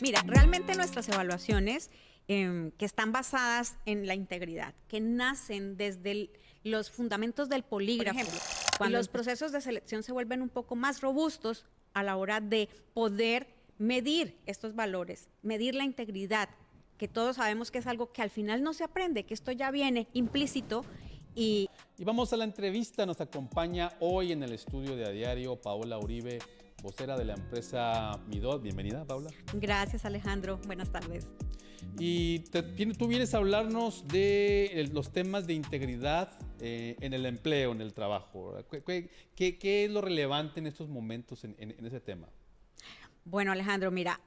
Mira, realmente nuestras evaluaciones que están basadas en la integridad, que nacen desde los fundamentos del polígrafo, por ejemplo, cuando los procesos de selección se vuelven un poco más robustos a la hora de poder medir estos valores, medir la integridad, que todos sabemos que es algo que al final no se aprende, que esto ya viene implícito. Y vamos a la entrevista. Nos acompaña hoy en el estudio de A Diario Paola Uribe, vocera de la empresa Midot. Bienvenida, Paola. Gracias, Alejandro. Buenas tardes. Y tú vienes a hablarnos de los temas de integridad en el empleo, en el trabajo. ¿Qué es lo relevante en estos momentos en ese tema? Bueno, Alejandro, mira,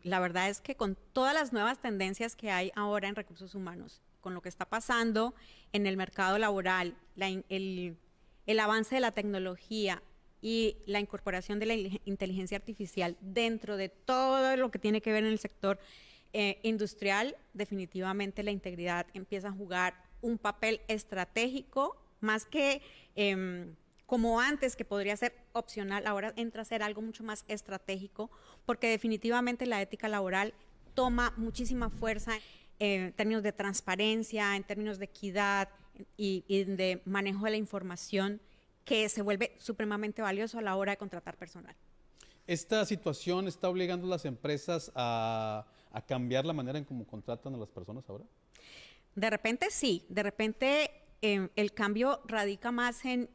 la verdad es que con todas las nuevas tendencias que hay ahora en recursos humanos, con lo que está pasando en el mercado laboral, el avance de la tecnología y la incorporación de la inteligencia artificial dentro de todo lo que tiene que ver en el sector industrial, definitivamente la integridad empieza a jugar un papel estratégico, más que como antes, que podría ser opcional, ahora entra a ser algo mucho más estratégico, porque definitivamente la ética laboral toma muchísima fuerza en términos de transparencia, en términos de equidad y de manejo de la información, que se vuelve supremamente valioso a la hora de contratar personal. ¿Esta situación está obligando a las empresas a cambiar la manera en cómo contratan a las personas ahora? De repente sí, de repente el cambio radica más en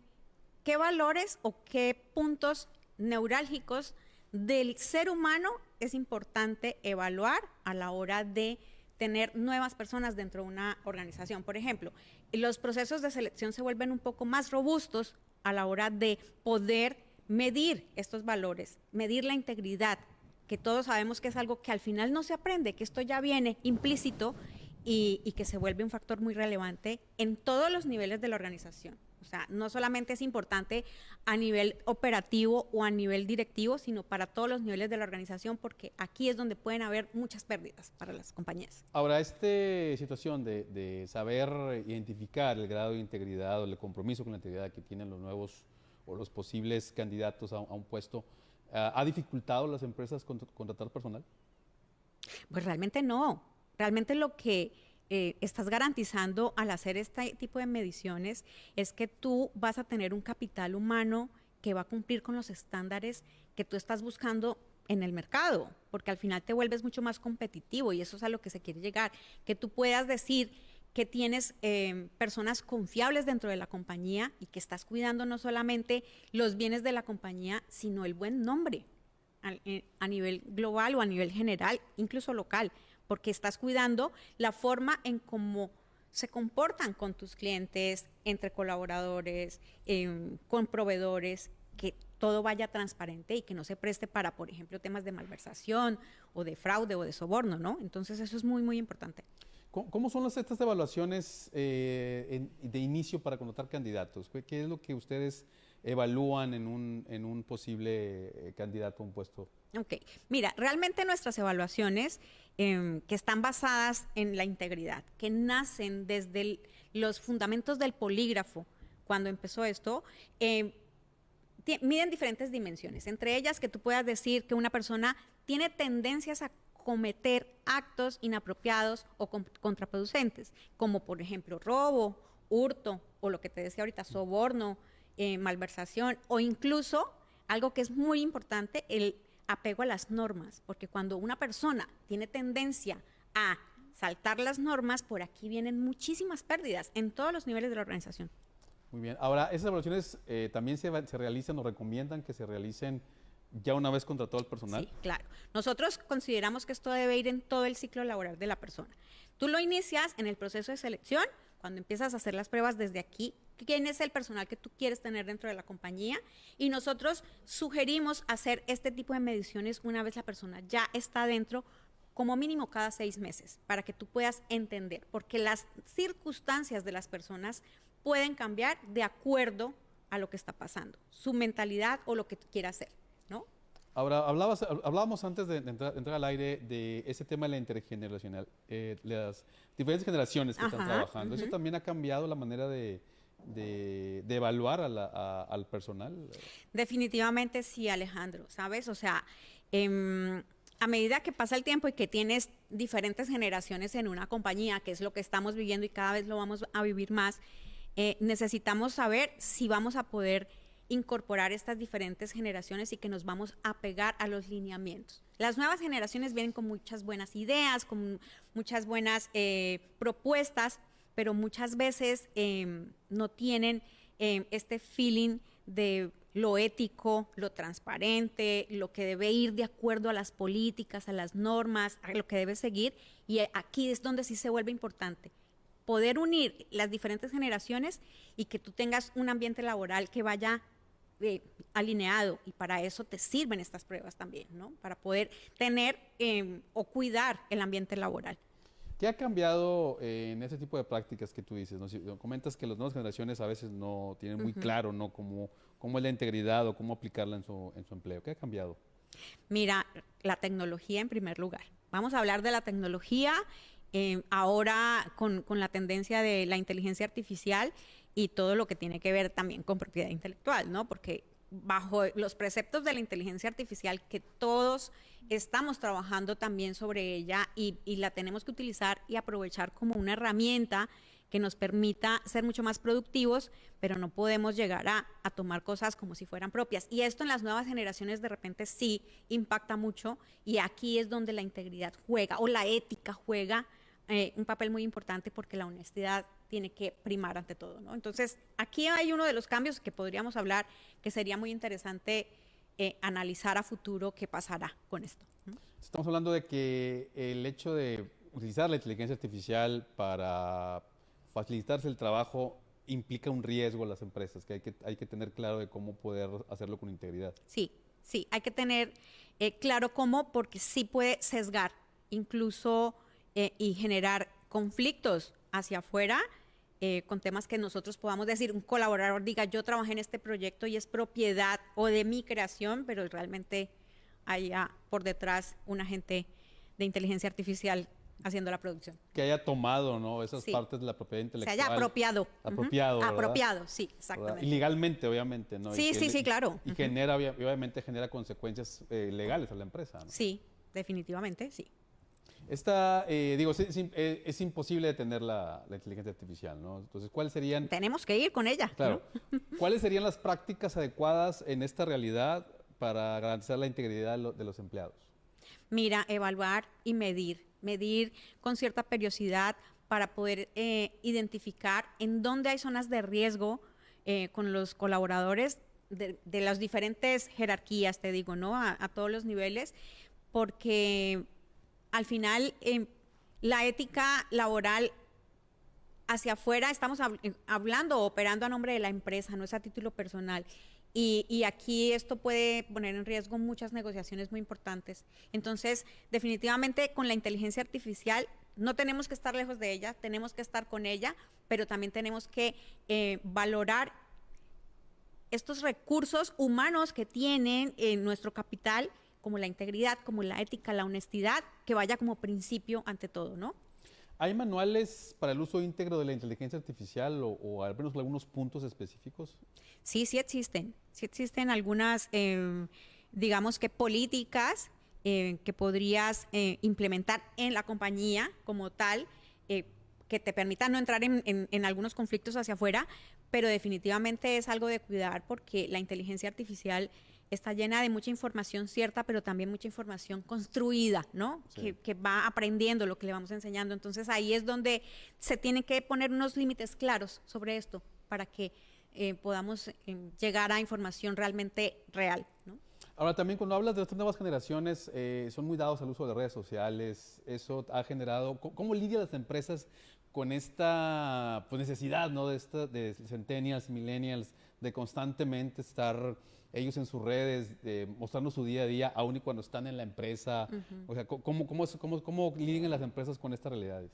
qué valores o qué puntos neurálgicos del ser humano es importante evaluar a la hora de tener nuevas personas dentro de una organización. Por ejemplo, los procesos de selección se vuelven un poco más robustos a la hora de poder medir estos valores, medir la integridad, que todos sabemos que es algo que al final no se aprende, que esto ya viene implícito y que se vuelve un factor muy relevante en todos los niveles de la organización. O sea, no solamente es importante a nivel operativo o a nivel directivo, sino para todos los niveles de la organización, porque aquí es donde pueden haber muchas pérdidas para las compañías. Ahora, esta situación de saber identificar el grado de integridad o el compromiso con la integridad que tienen los nuevos o los posibles candidatos a un puesto, ¿ha dificultado a las empresas contratar personal? Pues realmente no. Realmente lo que estás garantizando al hacer este tipo de mediciones es que tú vas a tener un capital humano que va a cumplir con los estándares que tú estás buscando en el mercado, porque al final te vuelves mucho más competitivo y eso es a lo que se quiere llegar, que tú puedas decir que tienes personas confiables dentro de la compañía y que estás cuidando no solamente los bienes de la compañía, sino el buen nombre a nivel global o a nivel general, incluso local, porque estás cuidando la forma en cómo se comportan con tus clientes, entre colaboradores, con proveedores, que todo vaya transparente y que no se preste para, por ejemplo, temas de malversación o de fraude o de soborno, ¿no? Entonces eso es muy, muy importante. ¿Cómo son estas evaluaciones de inicio para contratar candidatos? ¿Qué es lo que ustedes evalúan en un posible candidato a un puesto? Ok, mira, realmente nuestras evaluaciones que están basadas en la integridad, que nacen desde los fundamentos del polígrafo, cuando empezó esto, miden diferentes dimensiones, entre ellas que tú puedas decir que una persona tiene tendencias a cometer actos inapropiados o contraproducentes, como por ejemplo robo, hurto o lo que te decía ahorita, soborno, malversación o incluso algo que es muy importante, el apego a las normas, porque cuando una persona tiene tendencia a saltar las normas, por aquí vienen muchísimas pérdidas en todos los niveles de la organización. Muy bien. Ahora, esas evaluaciones también se realizan o recomiendan que se realicen ya una vez contratado al personal. Sí, claro. Nosotros consideramos que esto debe ir en todo el ciclo laboral de la persona. Tú lo inicias en el proceso de selección, cuando empiezas a hacer las pruebas desde aquí, quién es el personal que tú quieres tener dentro de la compañía, y nosotros sugerimos hacer este tipo de mediciones una vez la persona ya está dentro, como mínimo cada 6 meses, para que tú puedas entender, porque las circunstancias de las personas pueden cambiar de acuerdo a lo que está pasando, su mentalidad o lo que quiera hacer, ¿no? Ahora, hablábamos antes de entrar al aire de ese tema de la intergeneracional, las diferentes generaciones que están trabajando. ¿Eso también ha cambiado la manera de evaluar al personal? Definitivamente sí, Alejandro, ¿sabes? O sea, a medida que pasa el tiempo y que tienes diferentes generaciones en una compañía, que es lo que estamos viviendo y cada vez lo vamos a vivir más, necesitamos saber si vamos a poder incorporar estas diferentes generaciones y que nos vamos a pegar a los lineamientos. Las nuevas generaciones vienen con muchas buenas ideas, con muchas buenas propuestas, pero muchas veces no tienen este feeling de lo ético, lo transparente, lo que debe ir de acuerdo a las políticas, a las normas, a lo que debe seguir. Y aquí es donde sí se vuelve importante poder unir las diferentes generaciones y que tú tengas un ambiente laboral que vaya alineado, y para eso te sirven estas pruebas también, ¿no? Para poder tener o cuidar el ambiente laboral. ¿Qué ha cambiado en ese tipo de prácticas que tú dices, ¿no? Si comentas que las nuevas generaciones a veces no tienen muy claro, ¿no? cómo es la integridad o cómo aplicarla en su empleo. ¿Qué ha cambiado? Mira, la tecnología en primer lugar. Vamos a hablar de la tecnología ahora con la tendencia de la inteligencia artificial y todo lo que tiene que ver también con propiedad intelectual, ¿no? Porque bajo los preceptos de la inteligencia artificial, que todos estamos trabajando también sobre ella y la tenemos que utilizar y aprovechar como una herramienta que nos permita ser mucho más productivos, pero no podemos llegar a tomar cosas como si fueran propias. Y esto en las nuevas generaciones de repente sí impacta mucho, y aquí es donde la integridad juega o la ética juega un papel muy importante, porque la honestidad tiene que primar ante todo, ¿no? Entonces, aquí hay uno de los cambios que podríamos hablar, que sería muy interesante analizar a futuro qué pasará con esto. Estamos hablando de que el hecho de utilizar la inteligencia artificial para facilitarse el trabajo implica un riesgo a las empresas, que hay que tener claro de cómo poder hacerlo con integridad. Sí, hay que tener claro cómo, porque sí puede sesgar incluso y generar conflictos hacia afuera con temas que nosotros podamos decir, un colaborador diga, yo trabajé en este proyecto y es propiedad o de mi creación, pero realmente hay por detrás un agente de inteligencia artificial haciendo la producción. Que haya tomado, ¿no?, esas partes de la propiedad intelectual. Se haya apropiado. Apropiado, ¿verdad? Apropiado, sí, exactamente. Ilegalmente, obviamente, ¿no? Sí, sí, claro. Y obviamente genera consecuencias legales a la empresa, ¿no? Sí, definitivamente, sí. Es imposible detener la inteligencia artificial, ¿no? Entonces, ¿cuáles serían? Tenemos que ir con ella. Claro. ¿No? ¿Cuáles serían las prácticas adecuadas en esta realidad para garantizar la integridad de los empleados? Mira, evaluar y medir con cierta periodicidad para poder identificar en dónde hay zonas de riesgo con los colaboradores de las diferentes jerarquías, te digo, ¿no? A todos los niveles, porque al final la ética laboral hacia afuera estamos hablando o operando a nombre de la empresa, no es a título personal. Y aquí esto puede poner en riesgo muchas negociaciones muy importantes. Entonces, definitivamente con la inteligencia artificial no tenemos que estar lejos de ella, tenemos que estar con ella, pero también tenemos que valorar estos recursos humanos que tienen nuestro capital, como la integridad, como la ética, la honestidad, que vaya como principio ante todo, ¿no? ¿Hay manuales para el uso íntegro de la inteligencia artificial o al menos algunos puntos específicos? Sí, sí existen. Sí existen algunas, digamos que políticas que podrías implementar en la compañía como tal, que te permitan no entrar en algunos conflictos hacia afuera, pero definitivamente es algo de cuidar, porque la inteligencia artificial está llena de mucha información cierta, pero también mucha información construida, ¿no? Sí. Que va aprendiendo lo que le vamos enseñando. Entonces ahí es donde se tienen que poner unos límites claros sobre esto para que podamos llegar a información realmente real, ¿no? Ahora, también cuando hablas de estas nuevas generaciones, son muy dados al uso de redes sociales. Eso ha generado, ¿cómo lidian las empresas con esta necesidad, ¿no?, de centennials, millennials, de constantemente estar ellos en sus redes, mostrando su día a día, aún y cuando están en la empresa? O sea, ¿cómo lidian las empresas con estas realidades?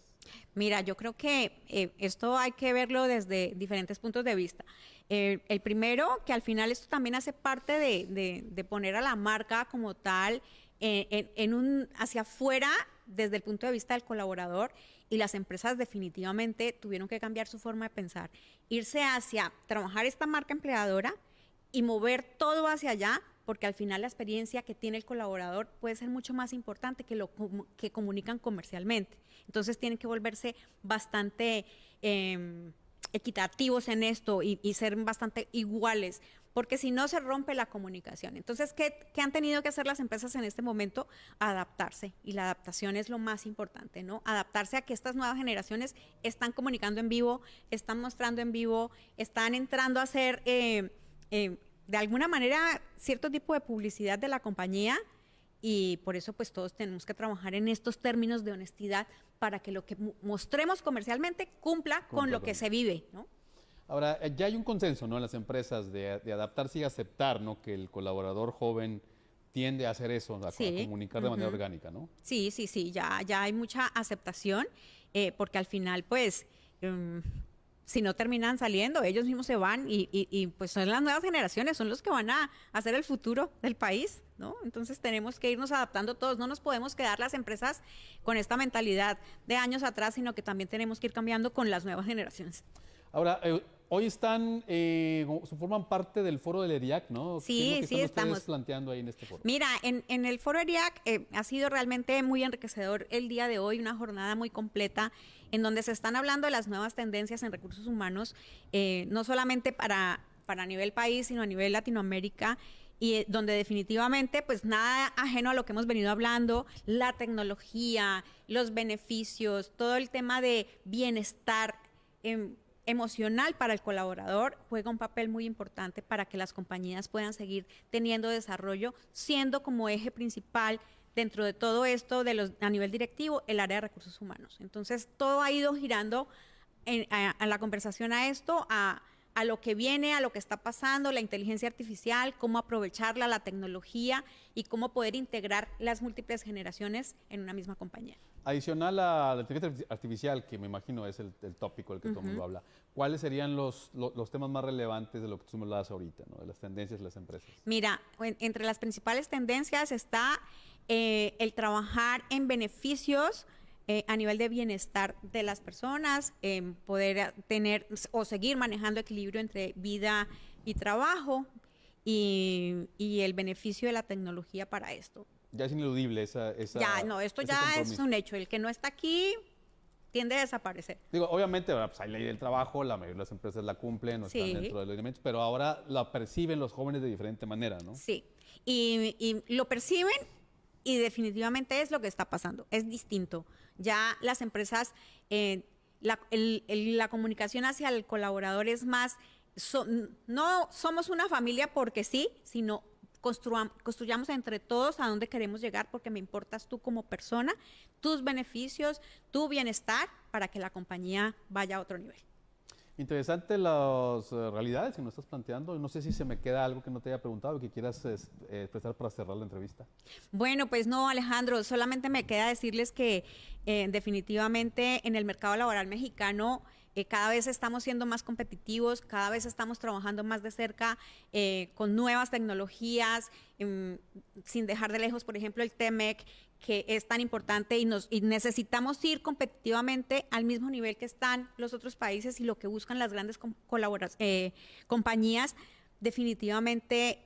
Mira, yo creo que esto hay que verlo desde diferentes puntos de vista. El primero, que al final esto también hace parte de poner a la marca como tal hacia afuera desde el punto de vista del colaborador, y las empresas definitivamente tuvieron que cambiar su forma de pensar, irse hacia trabajar esta marca empleadora y mover todo hacia allá porque al final la experiencia que tiene el colaborador puede ser mucho más importante que lo que comunican comercialmente. Entonces tienen que volverse bastante equitativos en esto y ser bastante iguales, porque si no se rompe la comunicación. Entonces, ¿qué han tenido que hacer las empresas en este momento? Adaptarse, y la adaptación es lo más importante, ¿no? Adaptarse a que estas nuevas generaciones están comunicando en vivo, están mostrando en vivo, están entrando a hacer de alguna manera cierto tipo de publicidad de la compañía, y por eso pues todos tenemos que trabajar en estos términos de honestidad para que lo que mostremos comercialmente cumpla con lo que se vive, ¿no? Ahora, ya hay un consenso, ¿no?, en las empresas de adaptarse y aceptar, ¿no?, que el colaborador joven tiende a hacer eso, a comunicar de manera orgánica, ¿no? Sí, ya hay mucha aceptación, porque al final, pues, si no terminan saliendo, ellos mismos se van y pues son las nuevas generaciones, son los que van a hacer el futuro del país, ¿no? Entonces tenemos que irnos adaptando todos, no nos podemos quedar las empresas con esta mentalidad de años atrás, sino que también tenemos que ir cambiando con las nuevas generaciones. Ahora, hoy forman parte del foro del ERIAC, ¿no? Sí, ¿Qué es lo que están ustedes planteando ahí en este foro? Mira, en el foro ERIAC ha sido realmente muy enriquecedor el día de hoy, una jornada muy completa en donde se están hablando de las nuevas tendencias en recursos humanos, no solamente para nivel país, sino a nivel Latinoamérica, y donde definitivamente, pues nada ajeno a lo que hemos venido hablando, la tecnología, los beneficios, todo el tema de bienestar emocional para el colaborador juega un papel muy importante para que las compañías puedan seguir teniendo desarrollo, siendo como eje principal dentro de todo esto a nivel directivo el área de recursos humanos. Entonces todo ha ido girando a la conversación a esto, a lo que viene, a lo que está pasando, la inteligencia artificial, cómo aprovecharla, la tecnología y cómo poder integrar las múltiples generaciones en una misma compañía. Adicional a la inteligencia artificial, que me imagino es el tópico del que todo el mundo habla, ¿cuáles serían los temas más relevantes de lo que tú me hablas ahorita, ¿no?, de las tendencias de las empresas? Mira, entre las principales tendencias está el trabajar en beneficios a nivel de bienestar de las personas, poder tener o seguir manejando equilibrio entre vida y trabajo y el beneficio de la tecnología para esto. Ya es ineludible esto ya es un hecho. El que no está aquí tiende a desaparecer. Digo, obviamente, pues hay ley del trabajo, la mayoría de las empresas la cumplen, no están dentro de los elementos, pero ahora la perciben los jóvenes de diferente manera, ¿no? Sí, y lo perciben y definitivamente es lo que está pasando, es distinto. Ya las empresas, la comunicación hacia el colaborador es más, no somos una familia porque sí, sino construyamos entre todos a dónde queremos llegar, porque me importas tú como persona, tus beneficios, tu bienestar, para que la compañía vaya a otro nivel. Interesante las realidades que nos estás planteando. No sé si se me queda algo que no te haya preguntado y que quieras expresar para cerrar la entrevista. Bueno, pues no, Alejandro, solamente me queda decirles que definitivamente en el mercado laboral mexicano cada vez estamos siendo más competitivos, cada vez estamos trabajando más de cerca con nuevas tecnologías, sin dejar de lejos, por ejemplo, el TEMEC, que es tan importante y necesitamos ir competitivamente al mismo nivel que están los otros países y lo que buscan las grandes compañías definitivamente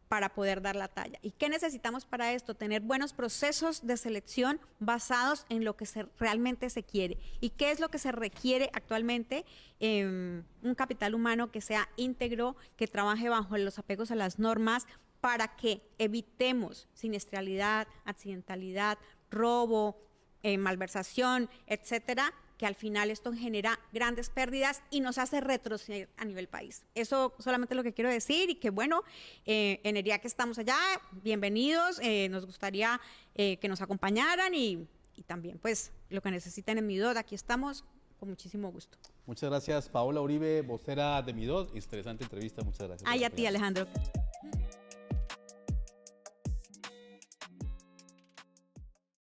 para poder dar la talla. ¿Y qué necesitamos para esto? Tener buenos procesos de selección basados en lo que realmente se quiere. ¿Y qué es lo que se requiere actualmente? Un capital humano que sea íntegro, que trabaje bajo los apegos a las normas, para que evitemos siniestralidad, accidentalidad, robo, malversación, etcétera, que al final esto genera grandes pérdidas y nos hace retroceder a nivel país. Eso solamente es lo que quiero decir, y que bueno, en ERIAC estamos allá, bienvenidos, nos gustaría que nos acompañaran y también pues lo que necesiten en Midot, aquí estamos con muchísimo gusto. Muchas gracias, Paola Uribe, vocera de Midot. Interesante entrevista, muchas gracias. Ay, a ti, Alejandro.